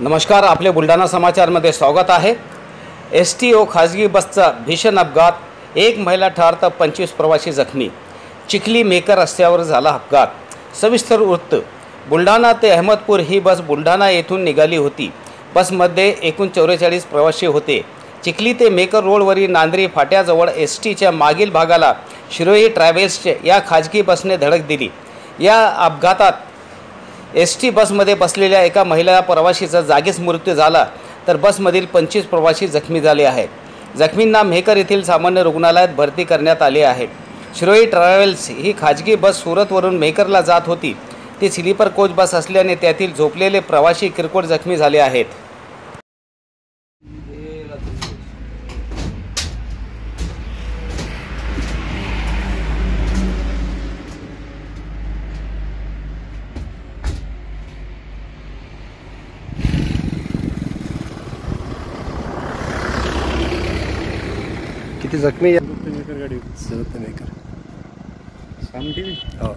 नमस्कार, आपले बुलढाणा समाचारमध्ये स्वागत आहे। STO खाजगी बसचा भीषण अपघात, एक महिला ठार तर 25 प्रवासी जखमी। चिखली मेकर रस्त्यावर झाला अपघात। सविस्तर वृत्त। बुलढाणा ते अहमदपूर ही बस बुलढाणा येथून निघाली होती। बसमध्ये एकूण 44 प्रवासी होते। चिखली ते मेकर रोडवरील नांद्री फाट्याजवळ STच्या मागील भागाला शिरोई ट्रॅव्हल्सच्या या खाजगी बसने धडक दिली। या अपघातात ST बसमध्ये बसलेल्या एका महिला प्रवाशीचा जागीच मृत्यू झाला, तर बसमधील 25 प्रवासी जखमी झाले आहेत। जखमींना मेकर येथील सामान्य रुग्णालयात भरती करण्यात आले आहे। शिरोई ट्रॅव्हल्स ही खाजगी बस सुरतवरून मेकरला जात होती। ती स्लीपर कोच बस असल्याने त्यातील झोपलेले प्रवासी किरकोळ जखमी झाले आहेत। किती जखमी मेकर गाडी सुरत मेकर साम टीव्ही हो।